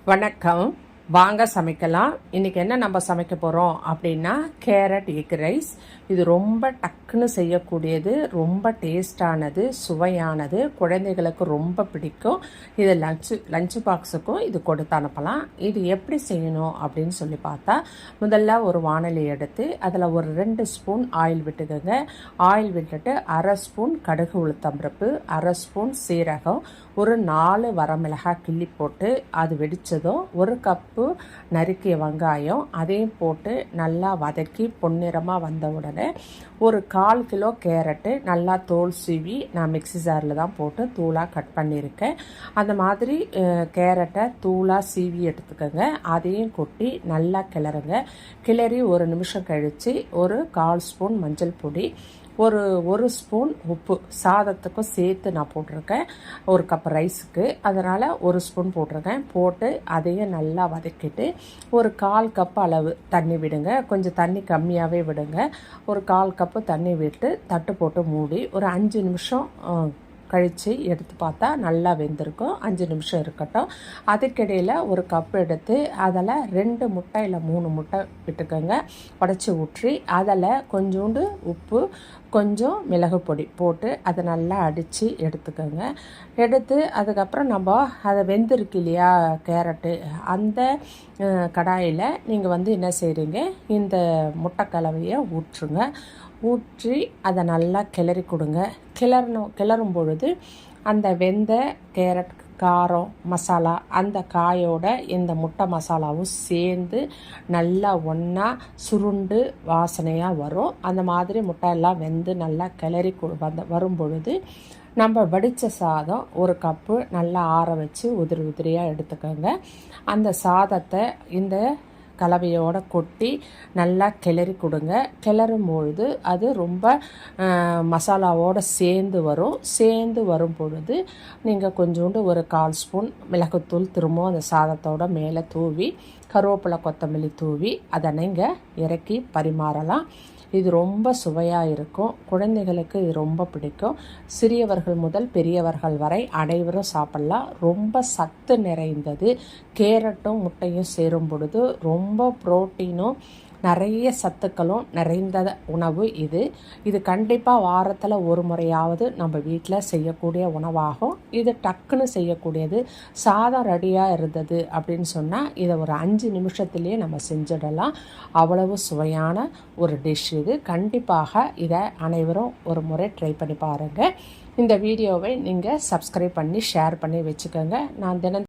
வணக்கம். வாங்க சமைக்கலாம். இன்றைக்கி என்ன நம்ம சமைக்க போகிறோம் அப்படின்னா கேரட் எக் ரைஸ். இது ரொம்ப டக்குன்னு செய்யக்கூடியது, ரொம்ப டேஸ்டானது, சுவையானது, குழந்தைகளுக்கு ரொம்ப பிடிக்கும். இது லஞ்சு பாக்ஸுக்கும் இது கொடுத்து அனுப்பலாம். இது எப்படி செய்யணும் அப்படின்னு சொல்லி பார்த்தா, முதல்ல ஒரு வாணலி எடுத்து அதில் ஒரு 2 ஸ்பூன் ஆயில் விட்டுக்கோங்க. ஆயில் விட்டுட்டு 1/2 ஸ்பூன் கடுகு உளுத்தம்பருப்பு, 1/2 ஸ்பூன் சீரகம், ஒரு 4 வரமிளகாய் கிள்ளி போட்டு அது வெடித்ததும் 1 கப்பு நறுக்கிய வெங்காயம் அதையும் போட்டு நல்லா வதக்கி பொன்னிறமாக வந்த உடனே ஒரு 1/4 கிலோ கேரட்டு நல்லா தோல் சீவி நான் மிக்ஸி ஜாரில் தான் போட்டு தூளாக கட் பண்ணியிருக்கேன். அந்த மாதிரி கேரட்டை தூளாக சீவி எடுத்துக்கோங்க. அதையும் கொட்டி நல்லா கிளறுங்க. கிளறி 1 நிமிஷம் கழித்து ஒரு 1/4 ஸ்பூன் மஞ்சள் பொடி, ஒரு ஸ்பூன் உப்பு, சாதத்துக்கும் சேர்த்து நான் போட்டிருக்கேன். 1 கப் ரைஸுக்கு, அதனால் 1 ஸ்பூன் போட்டிருக்கேன். போட்டு அதையும் நல்லா வதக்கிட்டு ஒரு 1/4 கப் அளவு தண்ணி விடுங்க. கொஞ்சம் தண்ணி கம்மியாகவே விடுங்க. ஒரு 1/4 கப்பு தண்ணி விட்டு தட்டு போட்டு மூடி ஒரு 5 நிமிஷம் கழித்து எடுத்து பார்த்தா நல்லா வெந்திருக்கும். 5 நிமிஷம் இருக்கட்டும். அதுக்கிடையில் ஒரு கப் எடுத்து அதில் 2 முட்டை இல்லை 3 முட்டை விட்டுக்கோங்க. உடச்சி ஊற்றி அதில் கொஞ்சோண்டு உப்பு, கொஞ்சம் மிளகு பொடி போட்டு அதை நல்லா அடித்து எடுத்துக்கோங்க. எடுத்து அதுக்கப்புறம் நம்ம அதை வெந்திருக்கு இல்லையா கேரட்டு, அந்த கடாயில் நீங்கள் என்ன செய்கிறீங்க, இந்த முட்டை கலவையை ஊற்றுங்க. ஊற்றி அதை நல்லா கிளறி கொடுங்க. கிளறும் பொழுது அந்த வெந்த கேரட், காரம், மசாலா, அந்த காயோட இந்த முட்டை மசாலாவும் சேர்ந்து நல்லா ஒன்றா சுருண்டு வாசனையாக வரும். அந்த மாதிரி முட்டையெல்லாம் வெந்து நல்லா கிளறி வரும் பொழுது நம்ம வடித்த சாதம் 1 கப்பு நல்லா ஆற வச்சு உதிரியாக எடுத்துக்கோங்க. அந்த சாதத்தை இந்த கலவையோடு கொட்டி நல்லா கிளறி கொடுங்க. கிளறும் பொழுது அது ரொம்ப மசாலாவோடு சேர்ந்து வரும் பொழுது நீங்கள் கொஞ்சோண்டு ஒரு 1/4 ஸ்பூன் மிளகுத்தூள் திரும்பவும் அந்த சாதத்தோட மேலே தூவி, கருவேப்பிலை கொத்தமல்லி தூவி அதை நீங்கள் இறக்கி பரிமாறலாம். இது ரொம்ப சுவையாக இருக்கும். குழந்தைகளுக்கு இது ரொம்ப பிடிக்கும். சிறியவர்கள் முதல் பெரியவர்கள் வரை அனைவரும் சாப்பிட்லாம். ரொம்ப சத்து நிறைந்தது. கேரட்டும் முட்டையும் சேரும் பொழுது ரொம்ப புரோட்டீனும் நிறைய சத்துக்களும் நிறைந்த உணவு இது கண்டிப்பாக வாரத்தில் ஒரு முறையாவது நம்ம வீட்டில் செய்யக்கூடிய உணவாகும். இது டக்குன்னு செய்யக்கூடியது. சாதம் ரெடியாக இருந்தது அப்படின்னு சொன்னால் இதை ஒரு 5 நிமிஷத்துலேயே நம்ம செஞ்சிடலாம். அவ்வளவு சுவையான ஒரு டிஷ் இது. கண்டிப்பாக இதை அனைவரும் ஒரு முறை ட்ரை பண்ணி பாருங்கள். இந்த வீடியோவை நீங்கள் சப்ஸ்கிரைப் பண்ணி ஷேர் பண்ணி வச்சுக்கோங்க. நான் தினம்